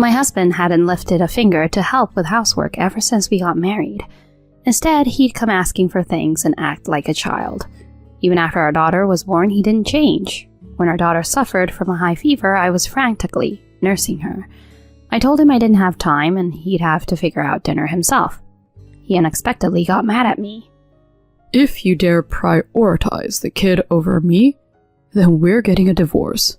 My husband hadn't lifted a finger to help with housework ever since we got married. Instead, he'd come asking for things and act like a child. Even after our daughter was born, he didn't change. When our daughter suffered from a high fever, I was frantically nursing her. I told him I didn't have time and he'd have to figure out dinner himself. He unexpectedly got mad at me. If you dare prioritize the kid over me, then we're getting a divorce.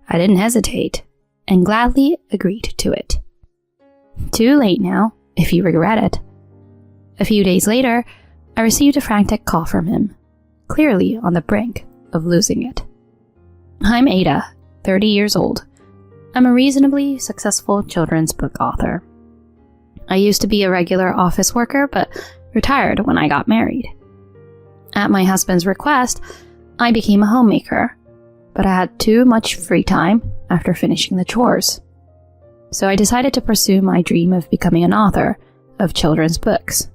I didn't hesitate and gladly agreed to it. Too late now, if you regret it. A few days later, I received a frantic call from him, clearly on the brink of losing it. I'm Aita, 30 years old. I'm a reasonably successful children's book author. I used to be a regular office worker, but retired when I got married. At my husband's request, I became a homemaker, but I had too much free time after finishing the chores. So I decided to pursue my dream of becoming an author of children's books.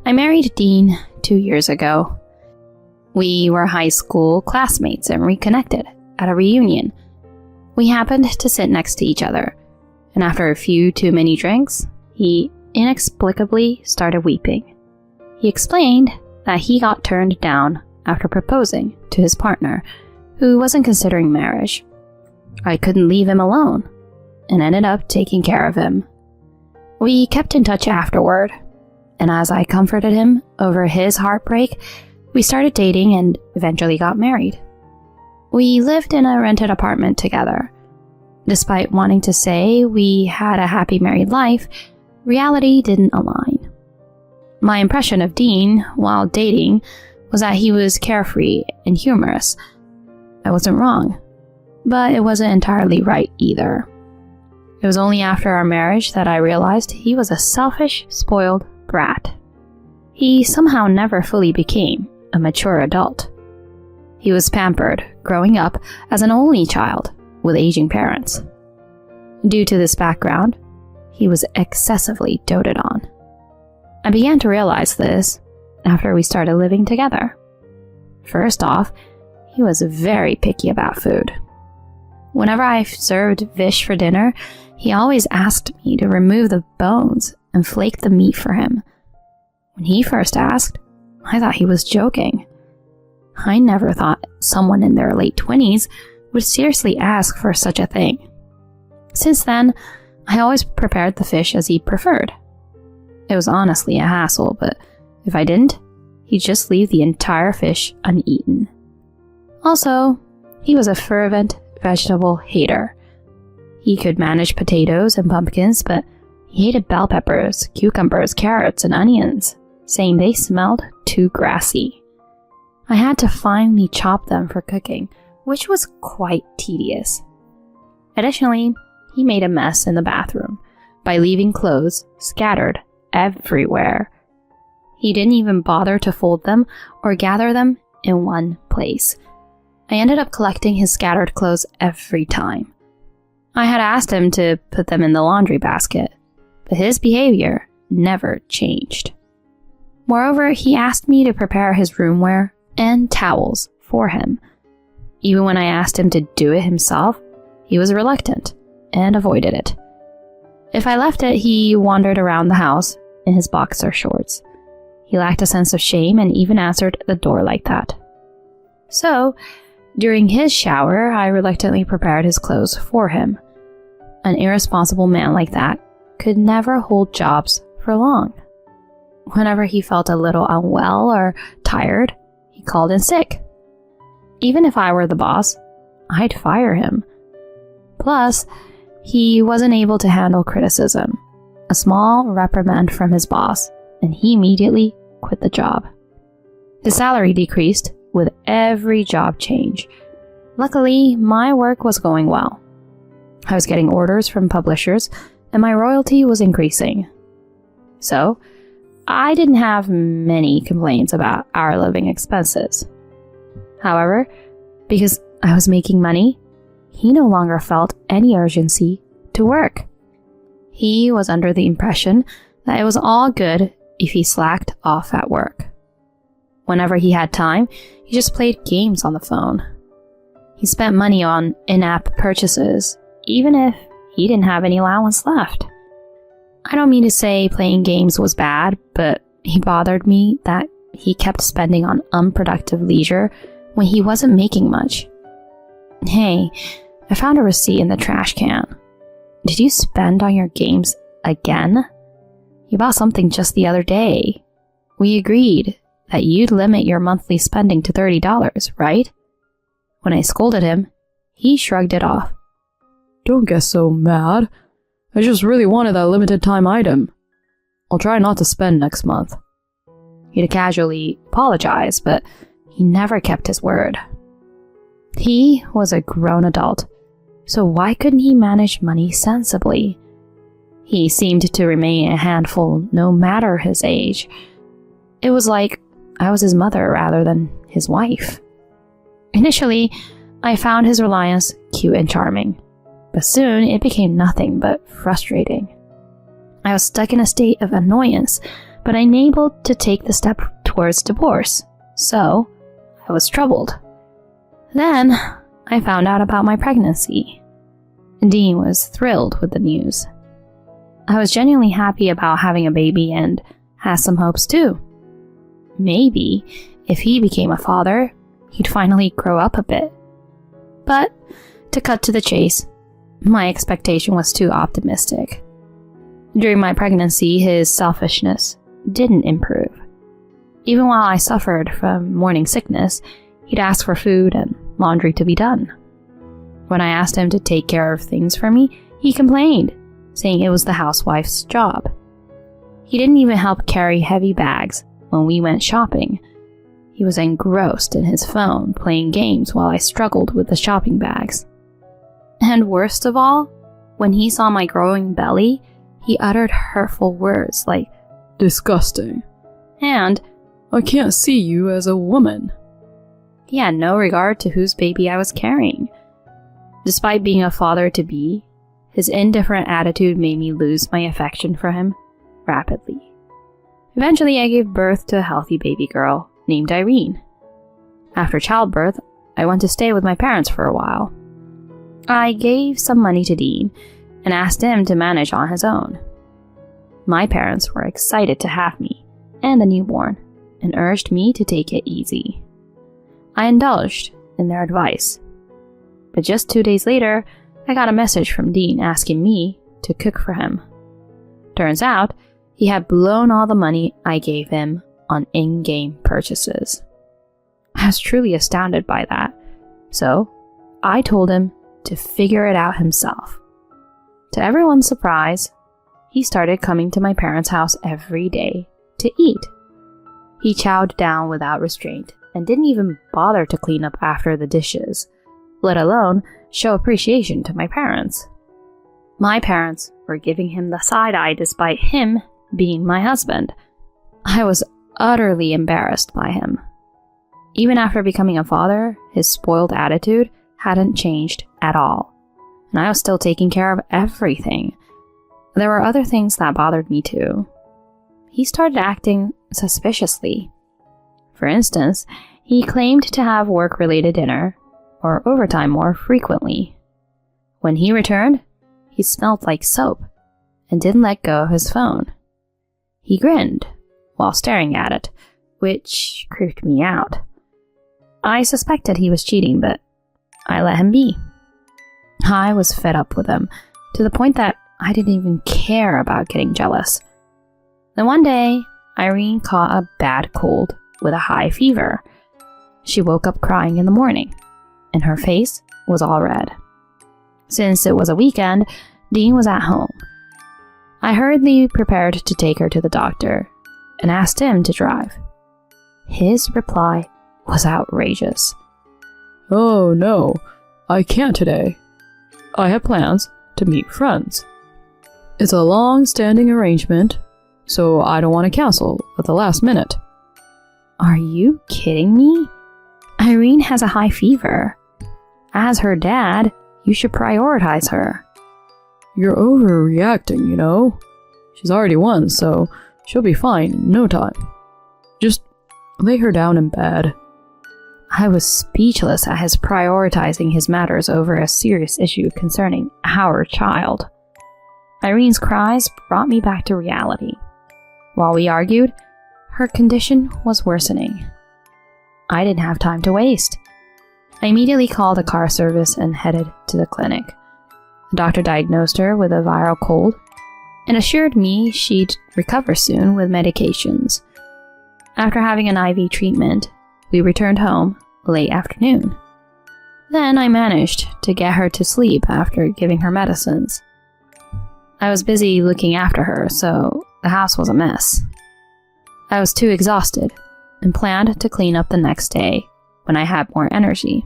I married Dean 2 years ago. We were high school classmates and reconnected at a reunion. We happened to sit next to each other, and after a few too many drinks, he inexplicably started weeping. He explained that he got turned down after proposing to his partner, who wasn't considering marriage. I couldn't leave him alone, and ended up taking care of him. We kept in touch afterward, and as I comforted him over his heartbreak, we started dating and eventually got married. We lived in a rented apartment together. Despite wanting to say we had a happy married life, reality didn't align. My impression of Dean while dating was that he was carefree and humorous. I wasn't wrong, but it wasn't entirely right either. It was only after our marriage that I realized he was a selfish, spoiled brat. He somehow never fully became a mature adult. He was pampered growing up as an only child with aging parents. Due to this background, he was excessively doted on. I began to realize this after we started living together. First off, he was very picky about food. Whenever I served fish for dinner, he always asked me to remove the bones and flake the meat for him. When he first asked, I thought he was joking. I never thought someone in their late 20s would seriously ask for such a thing. Since then, I always prepared the fish as he preferred. It was honestly a hassle, but if I didn't, he'd just leave the entire fish uneaten. Also, he was a fervent vegetable hater. He could manage potatoes and pumpkins, but he hated bell peppers, cucumbers, carrots, and onions, saying they smelled too grassy. I had to finally chop them for cooking, which was quite tedious. Additionally, he made a mess in the bathroom by leaving clothes scattered everywhere. He didn't even bother to fold them or gather them in one place. I ended up collecting his scattered clothes every time. I had asked him to put them in the laundry basket, but his behavior never changed. Moreover, he asked me to prepare his roomwear and towels for him. Even when I asked him to do it himself, he was reluctant and avoided it. If I left it, he wandered around the house in his boxer shorts. He lacked a sense of shame and even answered the door like that. So, during his shower, I reluctantly prepared his clothes for him. An irresponsible man like that could never hold jobs for long. Whenever he felt a little unwell or tired, he called in sick. Even if I were the boss, I'd fire him. Plus, he wasn't able to handle criticism. A small reprimand from his boss, and he immediately quit the job. His salary decreased with every job change. Luckily, my work was going well. I was getting orders from publishers, and my royalty was increasing. So, I didn't have many complaints about our living expenses. However, because I was making money, he no longer felt any urgency to work. He was under the impression that it was all good if he slacked off at work. Whenever he had time, he just played games on the phone. He spent money on in-app purchases, even if he didn't have any allowance left. I don't mean to say playing games was bad, but he bothered me that he kept spending on unproductive leisure when he wasn't making much. Hey, I found a receipt in the trash can. Did you spend on your games again? You bought something just the other day. We agreed that you'd limit your monthly spending to $30, right? When I scolded him, he shrugged it off. Don't get so mad. I just really wanted that limited time item. I'll try not to spend next month. He'd casually apologize, but he never kept his word. He was a grown adult, so why couldn't he manage money sensibly? He seemed to remain a handful no matter his age. It was like I was his mother rather than his wife. Initially, I found his reliance cute and charming, but soon it became nothing but frustrating. I was stuck in a state of annoyance, but unable to take the step towards divorce, so I was troubled. Then, I found out about my pregnancy. Dean was thrilled with the news. I was genuinely happy about having a baby and had some hopes too. Maybe, if he became a father, he'd finally grow up a bit. But, to cut to the chase, my expectation was too optimistic. During my pregnancy, his selfishness didn't improve. Even while I suffered from morning sickness, he'd ask for food and laundry to be done. When I asked him to take care of things for me, he complained, saying it was the housewife's job. He didn't even help carry heavy bags when we went shopping. He was engrossed in his phone, playing games while I struggled with the shopping bags. And worst of all, when he saw my growing belly, he uttered hurtful words like, "Disgusting," and, "I can't see you as a woman." He had no regard to whose baby I was carrying. Despite being a father-to-be, his indifferent attitude made me lose my affection for him rapidly. Eventually, I gave birth to a healthy baby girl named Irene. After childbirth, I went to stay with my parents for a while. I gave some money to Dean and asked him to manage on his own. My parents were excited to have me and the newborn and urged me to take it easy. I indulged in their advice. But just 2 days later, I got a message from Dean asking me to cook for him. Turns out, he had blown all the money I gave him on in-game purchases. I was truly astounded by that, so I told him to figure it out himself. To everyone's surprise, he started coming to my parents' house every day to eat. He chowed down without restraint and didn't even bother to clean up after the dishes, let alone show appreciation to my parents. My parents were giving him the side eye despite him being my husband. I was utterly embarrassed by him. Even after becoming a father, his spoiled attitude hadn't changed at all, and I was still taking care of everything. There were other things that bothered me too. He started acting suspiciously. For instance, he claimed to have work-related dinner or overtime more frequently. When he returned, he smelled like soap and didn't let go of his phone. He grinned while staring at it, which creeped me out. I suspected he was cheating, but I let him be. I was fed up with him, to the point that I didn't even care about getting jealous. Then one day, Irene caught a bad cold with a high fever. She woke up crying in the morning, and her face was all red. Since it was a weekend, Dean was at home. I hurriedly prepared to take her to the doctor and asked him to drive. His reply was outrageous. "Oh no, I can't today. I have plans to meet friends. It's a long-standing arrangement, so I don't want to cancel at the last minute." Are you kidding me? Irene has a high fever. As her dad, you should prioritize her. "You're overreacting, you know. She's already won, so she'll be fine in no time. Just lay her down in bed." I was speechless at his prioritizing his matters over a serious issue concerning our child. Irene's cries brought me back to reality. While we argued, her condition was worsening. I didn't have time to waste. I immediately called a car service and headed to the clinic. The doctor diagnosed her with a viral cold and assured me she'd recover soon with medications. After having an IV treatment, we returned home late afternoon. Then I managed to get her to sleep after giving her medicines. I was busy looking after her, so the house was a mess. I was too exhausted and planned to clean up the next day when I had more energy.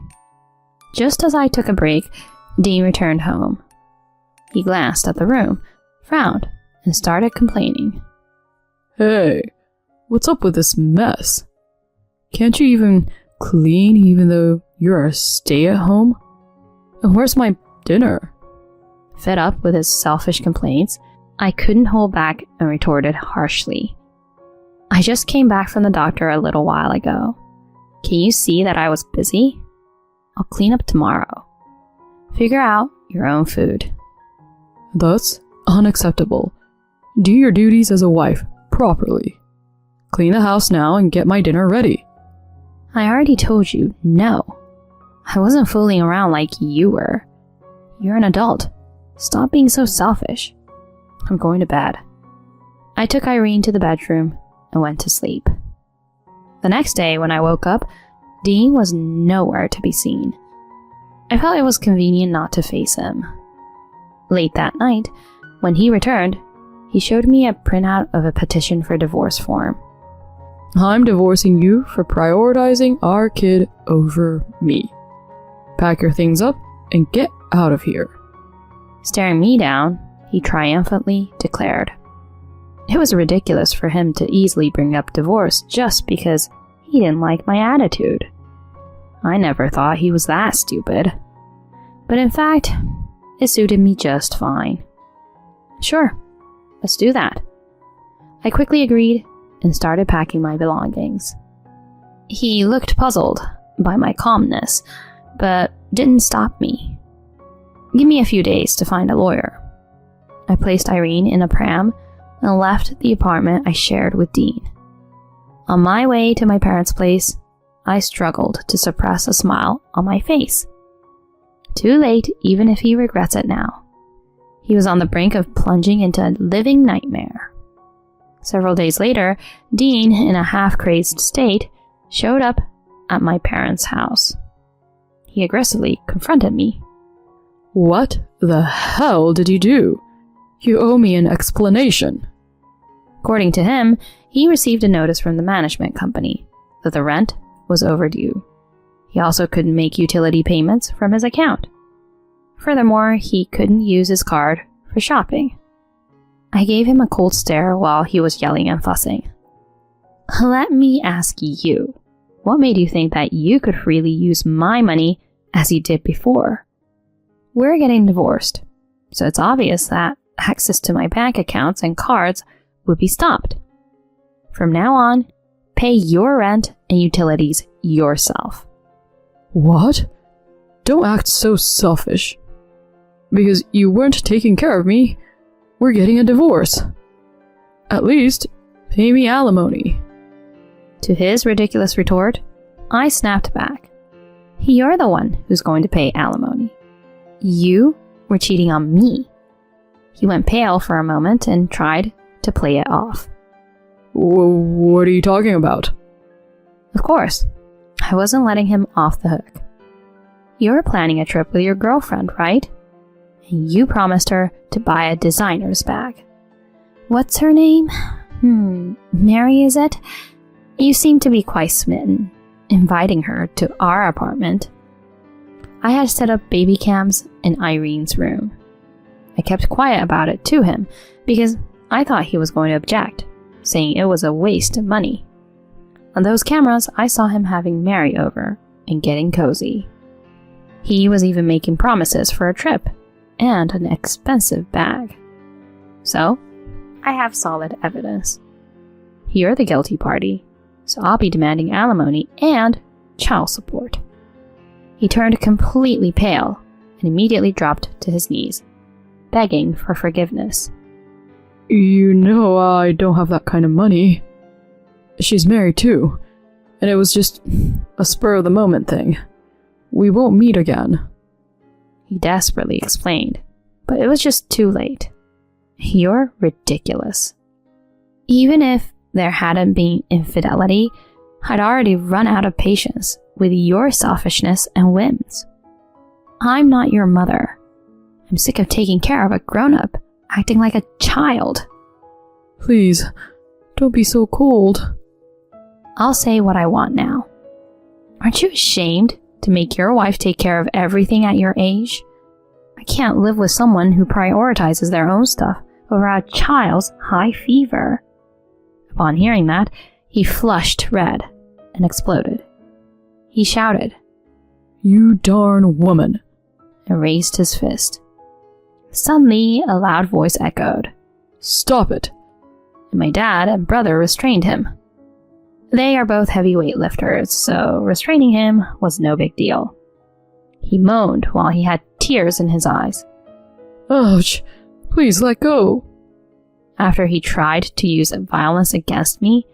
Just as I took a break, Dean returned home. He glanced at the room, frowned, and started complaining. Hey, what's up with this mess? Can't you even clean even though you're a stay-at-home? And where's my dinner? Fed up with his selfish complaints, I couldn't hold back and retorted harshly. I just came back from the doctor a little while ago. Can you see that I was busy? I'll clean up tomorrow. Figure out your own food. That's unacceptable. Do your duties as a wife properly. Clean the house now and get my dinner ready. I already told you no. I wasn't fooling around like you were. You're an adult. Stop being so selfish. I'm going to bed. I took Irene to the bedroom and went to sleep. The next day, when I woke up, Dean was nowhere to be seen. I felt it was convenient not to face him. Late that night, when he returned, he showed me a printout of a petition for divorce form. I'm divorcing you for prioritizing our kid over me. Pack your things up and get out of here. Staring me down, he triumphantly declared. It was ridiculous for him to easily bring up divorce just because he didn't like my attitude. I never thought he was that stupid. But in fact, it suited me just fine. Sure, let's do that. I quickly agreed and started packing my belongings. He looked puzzled by my calmness, but didn't stop me. Give me a few days to find a lawyer. I placed Irene in a pram and left the apartment I shared with Dean. On my way to my parents' place, I struggled to suppress a smile on my face. Too late, even if he regrets it now. He was on the brink of plunging into a living nightmare. Several days later, Dean, in a half-crazed state, showed up at my parents' house. He aggressively confronted me. What the hell did you do? You owe me an explanation. According to him, he received a notice from the management company that the rent was overdue. He also couldn't make utility payments from his account. Furthermore, he couldn't use his card for shopping. I gave him a cold stare while he was yelling and fussing. Let me ask you, what made you think that you could freely use my money as you did before? We're getting divorced, so it's obvious that access to my bank accounts and cards would be stopped. From now on, pay your rent and utilities yourself. What? Don't act so selfish. Because you weren't taking care of me, we're getting a divorce. At least, pay me alimony. To his ridiculous retort, I snapped back. You're the one who's going to pay alimony. You were cheating on me. He went pale for a moment and tried to play it off. What are you talking about? Of course, I wasn't letting him off the hook. You're planning a trip with your girlfriend, right? And you promised her to buy a designer's bag. What's her name? Mary, is it? You seem to be quite smitten, inviting her to our apartment. I had set up baby cams in Irene's room. I kept quiet about it to him because I thought he was going to object, saying it was a waste of money. On those cameras, I saw him having Mary over and getting cozy. He was even making promises for a trip and an expensive bag. So, I have solid evidence. You're the guilty party, so I'll be demanding alimony and child support. He turned completely pale and immediately dropped to his knees, begging for forgiveness. You know I don't have that kind of money. She's married too, and it was just a spur-of-the-moment thing. We won't meet again. He desperately explained, but it was just too late. You're ridiculous. Even if there hadn't been infidelity, I'd already run out of patience with your selfishness and whims. I'm not your mother. I'm sick of taking care of a grown-up, acting like a child. Please, don't be so cold. I'll say what I want now. Aren't you ashamed to make your wife take care of everything at your age? I can't live with someone who prioritizes their own stuff over a child's high fever. Upon hearing that, he flushed red and exploded. He shouted, You darn woman, and raised his fist. Suddenly, a loud voice echoed, Stop it! And my dad and brother restrained him. They are both heavyweight lifters, so restraining him was no big deal. He moaned while he had tears in his eyes. Ouch! Please let go! After he tried to use violence against me,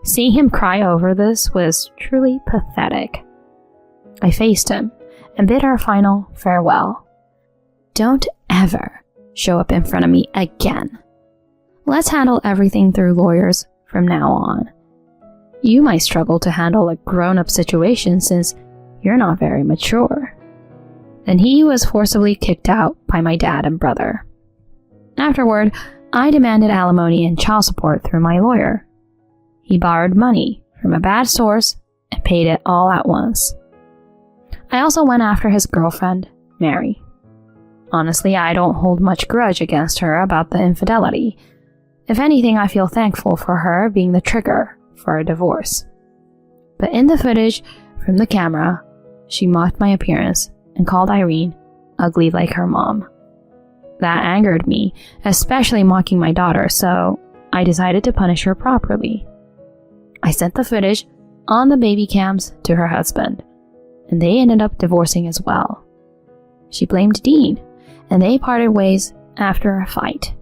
seeing him cry over this was truly pathetic. I faced him and bid our final farewell. Don't ever show up in front of me again. Let's handle everything through lawyers from now on. You might struggle to handle a grown-up situation since you're not very mature. Then he was forcibly kicked out by my dad and brother. Afterward, I demanded alimony and child support through my lawyer. He borrowed money from a bad source and paid it all at once. I also went after his girlfriend, Mary. Honestly, I don't hold much grudge against her about the infidelity. If anything, I feel thankful for her being the trigger for a divorce. But in the footage from the camera, she mocked my appearance and called Irene ugly like her mom. That angered me, especially mocking my daughter, so I decided to punish her properly. I sent the footage on the baby cams to her husband, and they ended up divorcing as well. She blamed Dean, and they parted ways after a fight.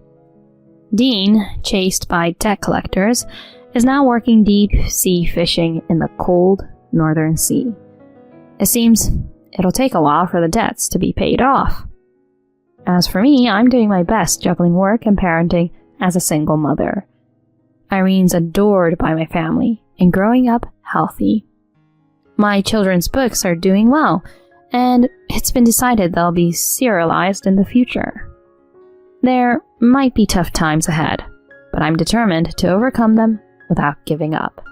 Dean, chased by debt collectors, is now working deep sea fishing in the cold northern sea. It seems it'll take a while for the debts to be paid off. As for me, I'm doing my best juggling work and parenting as a single mother. Irene's adored by my family and growing up healthy. My children's books are doing well, and it's been decided they'll be serialized in the future. There might be tough times ahead, but I'm determined to overcome them without giving up.